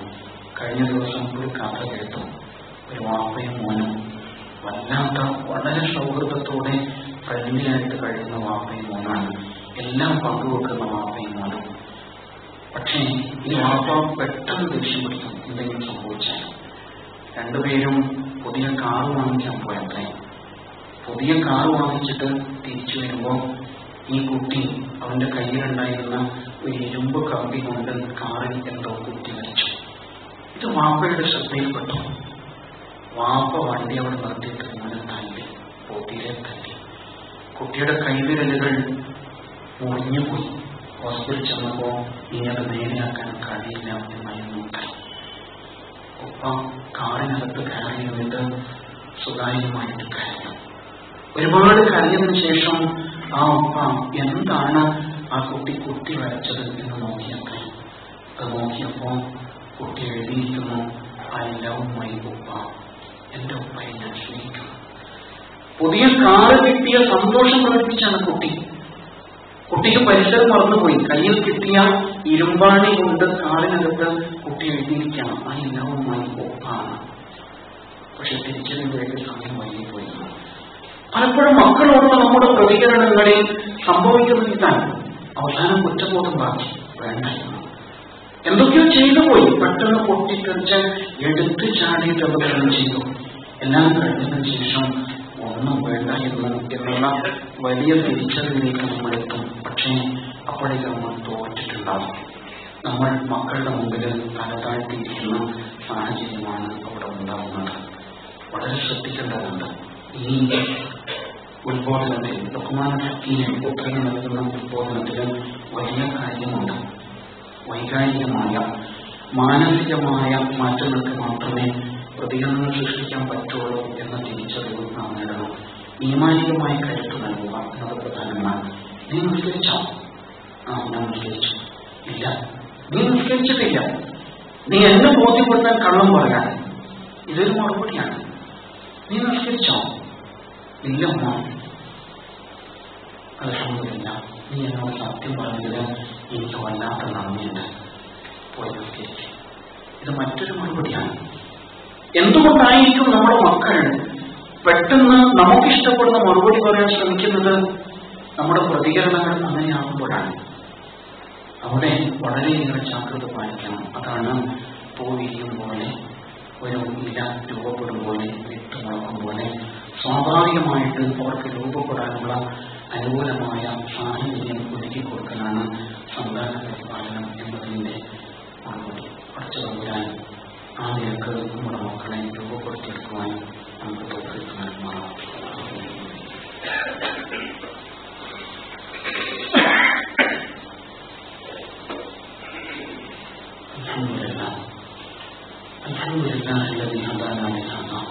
[SPEAKER 2] കഴിഞ്ഞ ദിവസം ഒരു കഥ കേട്ടു. ഒരു വാപ്പയും മോനും വല്ലാത്ത വളരെ സൗഹൃദത്തോടെ ഫ്രണ്ട്ലിയായിട്ട് കഴിയുന്ന വാപ്പയും മോനാണ്. എല്ലാം പങ്കുവെക്കുന്ന വാപ്പയും മോനും. പക്ഷേ ഈ വാപ്പ പെട്ടെന്ന് ദേഷ്യം പിടിക്കും എന്തെങ്കിലും സംഭവിച്ചാൽ. രണ്ടുപേരും പുതിയ കാറ് വാങ്ങിക്കാൻ പോയത്രേ. പുതിയ കാറ് വാങ്ങിച്ചിട്ട് തിരിച്ചു വരുമ്പോൾ ഈ കുട്ടി അവന്റെ കയ്യിലുണ്ടായിരുന്ന ഒരു ഇരുമ്പ് കമ്പി കൊണ്ട് കാറിൽ എന്തോ കുത്തി മരിച്ചു. ഇത് വാപ്പയുടെ ശ്രദ്ധയിൽപ്പെട്ടു. വാപ്പ വണ്ടി അവിടെ നിർത്തിയിട്ട് മോനെ തല്ലി, പൊതിരെ തല്ലി. കുട്ടിയുടെ കൈവിരലുകൾ മുറിഞ്ഞുപോയി. ഹോസ്പിറ്റലിൽ ചെന്നപ്പോൾ ഇങ്ങനെ നേരെയാക്കാൻ കഴിയില്ല എന്നായിരുന്നു. ഒപ്പ കാറിനകത്ത് കയറി നിന്നിട്ട് സുതാര്യമായിട്ട് കരഞ്ഞു. ഒരുപാട് കരഞ്ഞതിന് ശേഷം ആ ഒപ്പ എന്താണ് ആ കുട്ടി വരച്ചത് എന്ന് നോക്കിയാൽ അത് നോക്കിയപ്പോൾ കുട്ടി എഴുതിയിരിക്കുന്നു, ഐ ലവ് മൈ ഉപ്പ, എന്റെ ഉപ്പയെ ഞാൻ സ്നേഹിക്കുന്നു. പുതിയ കാറ് കിട്ടിയ സന്തോഷം പ്രകടിപ്പിച്ചാണ് കുട്ടിക്ക് പരിസരം മറന്നുപോയി. കയ്യിൽ കിട്ടിയ ഇരുമ്പാണി കൊണ്ട് കാറിനകത്ത് കുട്ടി എഴുതിയിരിക്കണം, ഐ ലവ് മൈ ഉപ്പ. പക്ഷെ തിരിച്ചറിവേണ്ട സമയം വൈകിപ്പോയി. പലപ്പോഴും മക്കളോടുള്ള നമ്മുടെ പ്രതികരണങ്ങളിൽ സംഭവിക്കുന്നത് ഇതാണ്, അവസാനം കുറ്റബോധം ബാക്കി വേണ്ടായിരുന്നു. എന്തൊക്കെയോ ചെയ്തു പോയി, പെട്ടെന്ന് പൊട്ടിത്തെറിച്ച് എടുത്തു ചാടിയിട്ട് അവതരണം ചെയ്തു. എല്ലാം കഴിഞ്ഞതിന് ശേഷം ഒന്നും വേണ്ടായിരുന്നു എന്നുള്ള വലിയ തിരിച്ചറിവിലേക്ക് നമ്മൾ എത്തും. പക്ഷേ അപ്പോഴേക്ക് നമ്മൾ തോറ്റിട്ടുണ്ടാവും. നമ്മൾ മക്കളുടെ മുമ്പിൽ തലതാഴ്ത്തിയിരിക്കുന്ന സാഹചര്യമാണ് അവിടെ ഉണ്ടാകുന്നത്. വളരെ ശ്രദ്ധിക്കേണ്ടതുണ്ട്. ഈ ഉത്ബോധനത്തിൽ ബഹുമാന ഹക്കീം ഉത്തരങ്ങൾ നൽകുന്ന ഉത്ബോധനത്തിൽ വലിയ കാര്യമുണ്ട്. വൈകാരികമായ മാനസികമായ മാറ്റങ്ങൾക്ക് മാത്രമേ പ്രതികരണം സൃഷ്ടിക്കാൻ പറ്റുള്ളൂ എന്ന തിരിച്ചറിവ് നാം നേടണം. ഈമാനികമായ കരുത്ത് നൽകുക എന്നത് പ്രധാനമാണ്. നീ നിസ്കരിച്ചോ? ഞാൻ നിസ്കരിച്ചു. ഇല്ല, നീ നിസ്കരിച്ചിട്ടില്ല. നീ എന്നെ ബോധ്യപ്പെടുത്താൻ കള്ളം പറയാൻ ഇതൊരു മറുപടിയാണ്. നീ നിസ്കരിച്ചോ? ഇല്ല അമ്മ. അൽഹംദുലില്ല, നീ എന്നോട് സത്യം പറഞ്ഞതിൽ എനിക്ക് വല്ലാത്ത നന്ദിയുണ്ട്. പോയി നിസ്കരിച്ചു. ഇത് മറ്റൊരു മറുപടിയാണ്. എന്തുകൊണ്ടായിരിക്കും നമ്മുടെ മക്കൾ പെട്ടെന്ന് നമുക്കിഷ്ടപ്പെടുന്ന മറുപടി പറയാൻ ശ്രമിക്കുന്നത്? നമ്മുടെ പ്രതികരണങ്ങൾ അങ്ങനെയാകുമ്പോഴാണ്. അവിടെ വളരെയേറെ ജാഗ്രത പാലിക്കണം. അതാണ് പൂവിരിയും പോലെ, ഒരു ഇല രൂപപ്പെടും പോലെ, വിട്ടുമുളക്കും പോലെ സ്വാഭാവികമായിട്ട് അവർക്ക് രൂപപ്പെടാനുള്ള അനുകൂലമായ സാഹചര്യം ഒരുക്കി കൊടുക്കലാണ് സന്താന പരിപാലനം എന്നതിൻ്റെ മറുപടി. പഠിച്ചു തമ്പുരാൻ ആ നിരക്ക് നമ്മുടെ മക്കളെ രൂപപ്പെടുത്തിയെടുക്കുവാൻ നമുക്ക് തോഫീക്ക് നൽകുമാറാം. الحمد لله الذي هدانا لهذا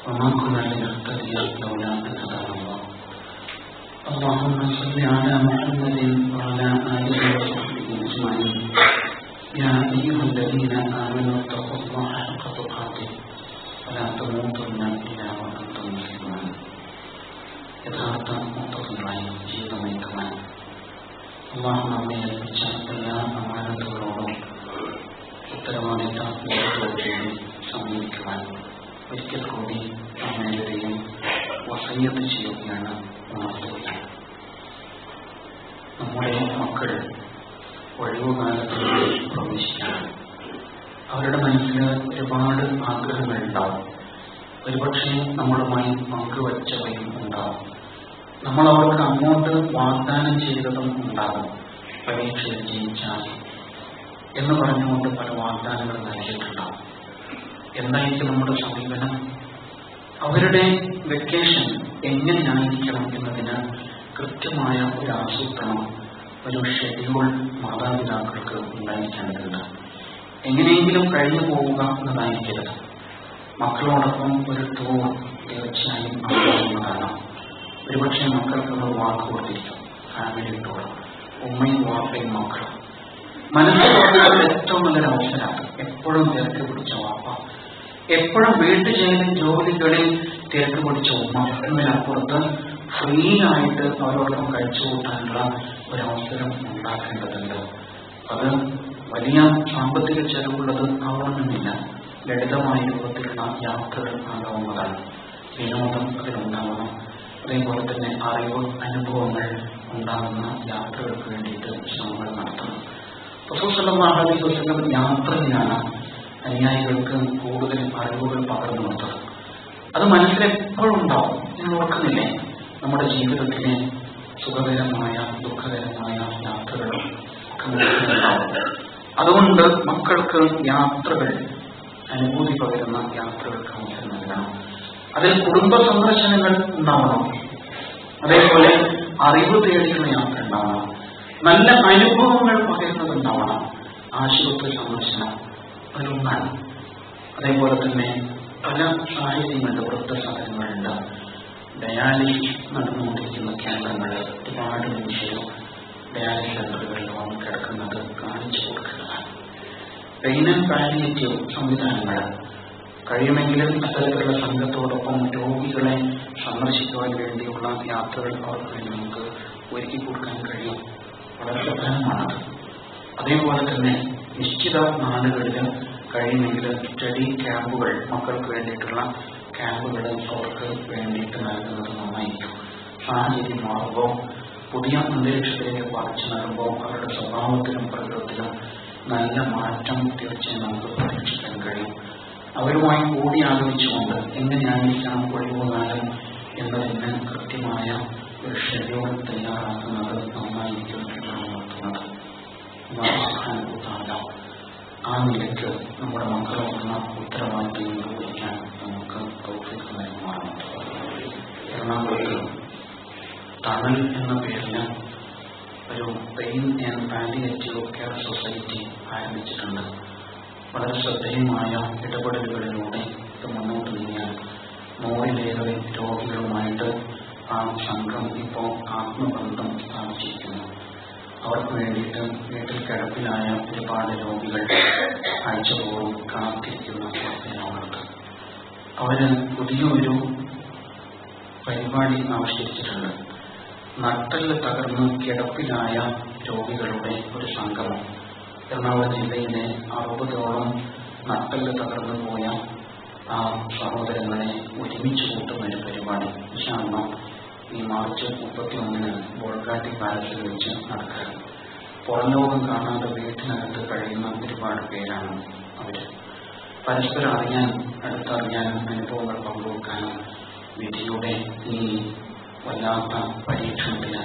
[SPEAKER 2] وما كنا لنهتدي لولا أن هدانا الله. اللهم صل على محمد وعلى آله وصحبه أجمعين. يا أيها الذين آمنوا اتقوا الله حق تقاته ولا تموتن إلا وأنتم مسلمون. യഥാർത്ഥ മുത്തഖികളായി ജീവിതം നയിക്കുവാൻ അല്ലാഹു നമ്മെ ഏൽപ്പിച്ച എല്ലാ അമാനത്തുകളോടും ഉത്തരവാദിത്ത ബോധത്തോടുകൂടി സമീപിക്കുവാൻ ഒരിക്കൽ കൂടി നമ്മേവരെയും വസയ്യത്ത് ചെയ്യുകയാണ്, ഉണർത്തുകയാണ്. നമ്മുടെ മക്കൾ ഒഴിവുകാലത്തിലേക്ക് പ്രവേശിക്കണം. അവരുടെ മനസ്സിൽ ഒരുപാട് ആഗ്രഹങ്ങൾ ഉണ്ടാവും. ഒരുപക്ഷെ നമ്മളുമായി പങ്കുവച്ചവയും ഉണ്ടാവും. നമ്മൾ അവർക്ക് അങ്ങോട്ട് വാഗ്ദാനം ചെയ്തതും ഉണ്ടാകും. പരീക്ഷയിൽ ജയിച്ചാൽ എന്ന് പറഞ്ഞുകൊണ്ട് പല വാഗ്ദാനങ്ങൾ നൽകിയിട്ടുണ്ടാവും. എന്തായിരിക്കും നമ്മുടെ സമീപനം? അവരുടെ വെക്കേഷൻ എങ്ങനെയായിരിക്കണം എന്നതിന് കൃത്യമായ ഒരു ആസൂത്രണം, ഒരു ഷെഡ്യൂൾ മാതാപിതാക്കൾക്ക് ഉണ്ടായിരിക്കേണ്ടതുണ്ട്. എങ്ങനെയെങ്കിലും കഴിഞ്ഞു പോവുക എന്നതായിരിക്കരുത്. മക്കളോടൊപ്പം ഒരു ടൂർ തീർച്ചയായും ആവശ്യമാണ്. ഒരുപക്ഷെ മക്കൾക്ക് നമ്മൾ വാക്ക് കൊടുത്തിരിക്കും, ഫാമിലി ടൂർ, ഉമ്മയും വാപ്പയും മക്കളും. മനസ്സിലാക്കുന്നത് ഏറ്റവും നല്ലൊരു അവസരമാണ്. എപ്പോഴും തിരക്ക് പിടിച്ച വാപ്പ, എപ്പോഴും ജോലികളിൽ തിരക്ക് പിടിച്ച ഉമ്മ എന്നതിനപ്പുറത്ത് ഫ്രീ ആയിട്ട് അവരോടൊപ്പം കഴിച്ചു കൂട്ടാനുള്ള ഒരവസരം ഉണ്ടാക്കേണ്ടതുണ്ട്. അത് വലിയ സാമ്പത്തിക ചെലവുള്ളത് ആവണമെന്നില്ല. ലളിതമായ രൂപത്തിലുള്ള യാത്രകൾ ആകാവുന്നതാണ്. വിനോദം അതിലുണ്ടാവണം. അതേപോലെ തന്നെ അറിവ്, അനുഭവങ്ങൾ ഉണ്ടാകുന്ന യാത്രകൾക്ക് വേണ്ടിയിട്ട് ശ്രമങ്ങൾ നടത്തണം. റസൂൽ സല്ലല്ലാഹു അലൈഹി വസല്ലം യാത്രയിലാണ് അനുയായികൾക്ക് കൂടുതൽ അറിവുകൾ പകർന്നു കൊടുത്തത്. അത് മനസ്സിലെപ്പോഴും ഉണ്ടാവും. നിങ്ങൾ ഓർക്കുന്നില്ലേ? നമ്മുടെ ജീവിതത്തിലെ സുഖകരമായ ദുഃഖകരമായ യാത്രകളും ഒക്കെ മനസ്സിലുണ്ടാവും. അതുകൊണ്ട് മക്കൾക്ക് യാത്രകൾ, അനുഭൂതി പകരുന്ന യാത്രകൾക്ക് അവസരം നൽകണം. അതിൽ കുടുംബ സന്ദർശനങ്ങൾ ഉണ്ടാവണം. അതേപോലെ അറിവ് തേടിയുള്ള യാത്ര ഉണ്ടാവണം. നല്ല അനുഭവങ്ങൾ പകരുന്നതുണ്ടാവണം. ആശുപത്രി സന്ദർശനം അതിലൊന്നാണ്. അതേപോലെ തന്നെ പല സാഹചര്യങ്ങളുണ്ട്, വൃദ്ധസദനങ്ങളുണ്ട്, ഡയാലിസിസ് നടന്നുകൊണ്ടിരിക്കുന്ന കേന്ദ്രങ്ങൾ, ഒരുപാട് മനുഷ്യരും ഡയാലിസിസ് സെന്ററുകളിൽ വന്ന് കിടക്കുന്നത് കാണിച്ചു കൊടുക്കേണ്ടതാണ്. പെയിൻ ആൻഡ് പാലിയേറ്റീവ് സംവിധാനങ്ങൾ കഴിയുമെങ്കിലും അത്തരത്തിലുള്ള സംഘത്തോടൊപ്പം രോഗികളെ സന്ദർശിക്കുവാൻ വേണ്ടിയുള്ള യാത്രകൾ അവർക്ക് വേണ്ടി നമുക്ക് ഒരുക്കി കൊടുക്കാൻ കഴിയും. വളരെ പ്രധാനമാണത്. അതേപോലെ തന്നെ നിശ്ചിത നാടുകളിൽ കഴിയുമെങ്കിൽ സ്റ്റഡി ക്യാമ്പുകൾ, മക്കൾക്ക് വേണ്ടിയിട്ടുള്ള ക്യാമ്പുകൾ അവർക്ക് വേണ്ടിയിട്ട് നൽകുന്നത് നന്നായിരിക്കും. സാഹചര്യം മാറുമ്പോൾ, പുതിയ അന്തരീക്ഷത്തിലേക്ക് പറിച്ചു നൽകുമ്പോൾ അവരുടെ സ്വഭാവത്തിലും പ്രകൃതത്തിലും നല്ല മാറ്റം തീർച്ചയായും നമുക്ക് പ്രതീക്ഷിക്കാൻ കഴിയും. അവരുമായി കൂടിയാലോചിച്ചുകൊണ്ട് എങ്ങനെയായിരിക്കണം ഒഴിവുകാലം എന്നതിന് കൃത്യമായ ഒരു ഷെഡ്യൂൾ തയ്യാറാക്കുന്നത് നന്നായിരിക്കും എന്നാണ് ഉണർത്തുന്നത്. ആ നിലയ്ക്ക് നമ്മുടെ മക്കളോടുള്ള ഉത്തരവാദിത്തം നിർവഹിക്കാൻ നമുക്ക് തൗഫീഖ് നൽകുമാറാണ്. എറണാകുളത്ത് തണൽ എന്ന പേരിൽ ഒരു pain and palliative care society ആരംഭിച്ചിട്ടുണ്ട്. വളരെ ശ്രദ്ധേയമായ ഇടപെടലുകളിലൂടെ ഇത് മുന്നോട്ട് നീങ്ങിയാൽ 100-ലേറെ രോഗികളുമായിട്ട് ആ സംഘം ഇപ്പോൾ ആത്മബന്ധം സ്ഥാപിച്ചിരിക്കുന്നു. അവർക്ക് വേണ്ടിയിട്ട് വീട്ടിൽ കിടപ്പിലായ ഒരുപാട് രോഗികൾ ആഴ്ചകളോളം കാത്തിരിക്കുന്ന അവസ്ഥയാണുള്ളത്. അവര് പുതിയൊരു പരിപാടി ആവിഷ്കരിച്ചിട്ടുണ്ട്. നട്ടല് തകർന്ന് കിടപ്പിലായ രോഗികളുടെ ഒരു സംഗമം. എറണാകുളം ജില്ലയിലെ 60ഓളം നട്ടല് തകർന്നു പോയ ആ സഹോദരങ്ങളെ ഒരുമിച്ച് കൂട്ടുന്ന ഒരു പരിപാടി വിശാലം ഈ മാർച്ച് 31 ബോൾഗാട്ടി പാലസിൽ വെച്ച് നടക്കുക. പുറം ലോകം കാണാതെ വീട്ടിനകത്ത് കഴിയുന്ന ഒരുപാട് പേരാണ് അവര്. പരസ്പരം അറിയാനും അടുത്തറിയാനും അനുഭവങ്ങൾ പങ്കുവെക്കാനും വിധിയുടെ ഈ വല്ലാത്ത പരീക്ഷണത്തിന്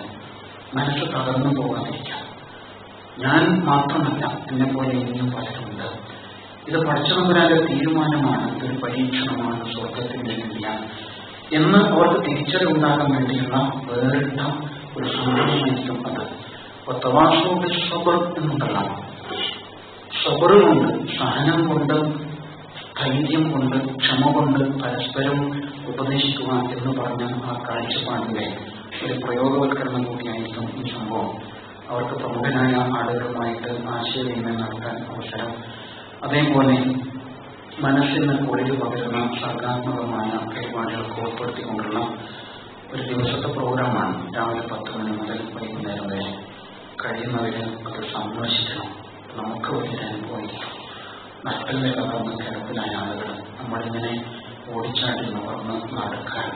[SPEAKER 2] മനസ്സ് തകർന്നു പോകാതിരിക്കാം. ഞാൻ മാത്രമല്ല, എന്നെപ്പോലെ ഇനിയും പലരുണ്ട്. ഇത് പടച്ചതമ്പുരാന്റെ തീരുമാനമാണ്, ഇതൊരു പരീക്ഷണമാണ്, സ്വർഗത്തിന്റെ വേണ്ടിയാണ് എന്ന് അവർക്ക് തിരിച്ചറിവുണ്ടാകാൻ വേണ്ടിയുള്ള വേറിട്ട ഒരു സംഭവമായിരിക്കും അത്. തവാസോട് സബർ എന്നുണ്ടല്ലോ, സബർ കൊണ്ട്, സഹനം കൊണ്ട്, ധൈര്യം കൊണ്ട്, ക്ഷമ കൊണ്ട് പരസ്പരം ഉപദേശിക്കുക എന്ന് പറഞ്ഞ ആ കാഴ്ചപ്പാടിന്റെ ഒരു പ്രയോഗവൽക്കരണം കൂടിയായിരിക്കും ഈ സംഭവം. അവർക്ക് പ്രമുഖനായ ആളുകളുമായിട്ട് ആശയവിനിമയം നടത്താൻ അവസരം, അതേപോലെ മനസ്സിന് ഒളിവ് പകരുന്ന സർഗാത്മകമായ പരിപാടികൾക്ക് ഉൾപ്പെടുത്തിക്കൊണ്ടുള്ള ഒരു ദിവസത്തെ പ്രോഗ്രാമാണ്. രാവിലെ 10 മണി മുതൽ വൈകുന്നേരം വരെ. കഴിയുന്നവര് അത് സന്ദർശിക്കണം. നമുക്ക് വലിയൊരു അനുഭവമായിരിക്കും. നട്ടലിനെ തകർന്ന് കിടപ്പിലായ ആളുകൾ നമ്മളിങ്ങനെ ഓടിച്ചാടി നുകർന്ന് നടക്കാൻ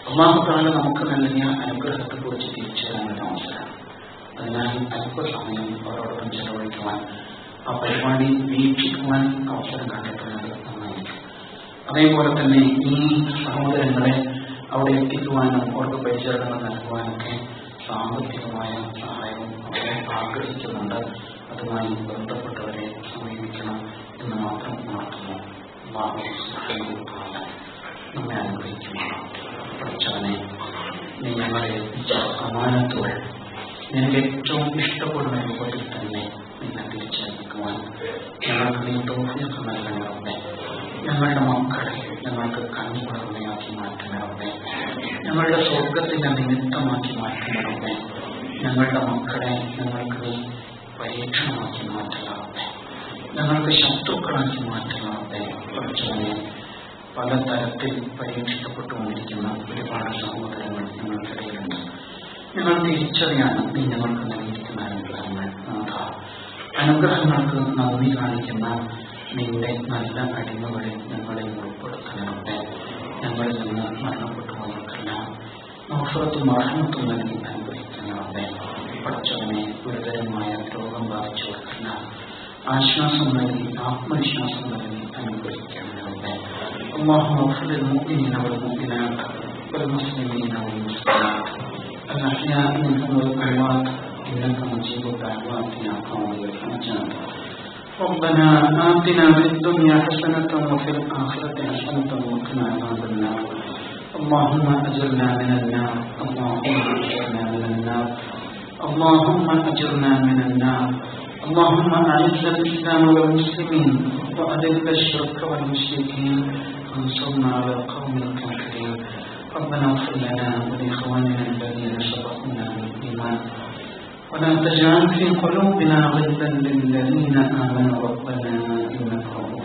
[SPEAKER 2] അല്ലാഹു തആല നമുക്ക് നൽകിയ അനുഗ്രഹത്തെ കുറിച്ച് തിരിച്ചറിയാനുള്ള അവസരമാണ്. അതിനാൽ അല്പസമയം അവരോടൊപ്പം ചെലവഴിക്കുവാൻ, ആ പരിപാടി വീക്ഷിക്കുവാൻ അവസരം കണ്ടെത്തുന്നത് നന്നായിരിക്കും. അതേപോലെ തന്നെ ഈ സഹോദരങ്ങളെ അവിടെ എത്തിക്കുവാനും അവർക്ക് പരിചരണങ്ങൾ നൽകുവാനൊക്കെ സാമ്പത്തികമായ സഹായവും അവരെ ആഗ്രഹിക്കുന്നുണ്ട്. അതുമായി ബന്ധപ്പെട്ടവരെ സമീപിക്കണം എന്ന് മാത്രം ഉണർത്തുന്നു. നമ്മെ അനുഗ്രഹിക്കുമാണ്. പഠിച്ചവനെ, നീ ഞങ്ങളെ ഏൽപ്പിച്ച അമാനത്തുകൾ നിനക്ക് ഏറ്റവും ഇഷ്ടപ്പെടുന്ന രൂപത്തിൽ തന്നെ നിന്നെ തിരിച്ചേൽപ്പിക്കുവാൻ ഞങ്ങൾക്ക് നീ തൗഫീഖ് നൽകണമേ. ഞങ്ങളുടെ മക്കളെ ഞങ്ങൾക്ക് കണ്ണുകുളർന്നയാക്കി മാറ്റണമേ. ഞങ്ങളുടെ സ്വർഗത്തിന്റെ നിമിത്തമാക്കി മാറ്റണമേ. ഞങ്ങളുടെ മക്കളെ ഞങ്ങൾക്ക് നീ പരീക്ഷണമാക്കി മാറ്റണമേ. ഞങ്ങൾക്ക് ശത്രുക്കളാക്കി മാറ്റണമേ. പഠിച്ചവനെ, പലതരത്തിൽ പരീക്ഷിക്കപ്പെട്ടുകൊണ്ടിരിക്കുന്ന ഒരുപാട് സഹോദരങ്ങൾ ഞങ്ങൾക്കിടയിലുണ്ട്. ഞങ്ങൾ തിരിച്ചറിയാണ് നീ ഞങ്ങൾക്ക് നൽകിയിരിക്കുന്ന അനുഗ്രഹങ്ങൾ. അനുഗ്രഹങ്ങൾക്ക് നന്ദി കാണിക്കുന്ന നിന്റെ നല്ല അടിമകളിൽ ഞങ്ങളെ ഉൾപ്പെടുത്തണമേ. ഞങ്ങളിൽ നിന്ന് മരണപ്പെട്ടു പോയവർക്കെല്ലാം മഗ്ഫിറത്തും റഹ്മത്തും നൽകി അനുഗ്രഹിക്കണമേ. പഠിച്ചവനെ, ഗുരുതരമായ രോഗം ബാധിച്ചവർക്കെല്ലാം ആശ്വാസം നൽകി ആത്മവിശ്വാസം നൽകി അനുഗ്രഹിക്കണമേ. اللهم اغفر للمؤمنين والمؤمنات والمسلمين والمسلمات الأحياء منهم والأموات إنك مجيب الدعوات يا قاضي الحاجات. ربنا آتنا في الدنيا حسنة وفي الآخرة حسنة وقنا عذاب النار. اللهم أجرنا من النار، اللهم أجرنا من النار، اللهم أجرنا من النار. اللهم أعز الإسلام والمسلمين وأذل الشرك والمشركين وانصرنا على القوم الكافرين. ربنا اغفر لنا ولإخواننا الذين سبقونا بالإيمان ولا تجعل في قلوبنا غلا للذين آمنوا ربنا إنك رؤوف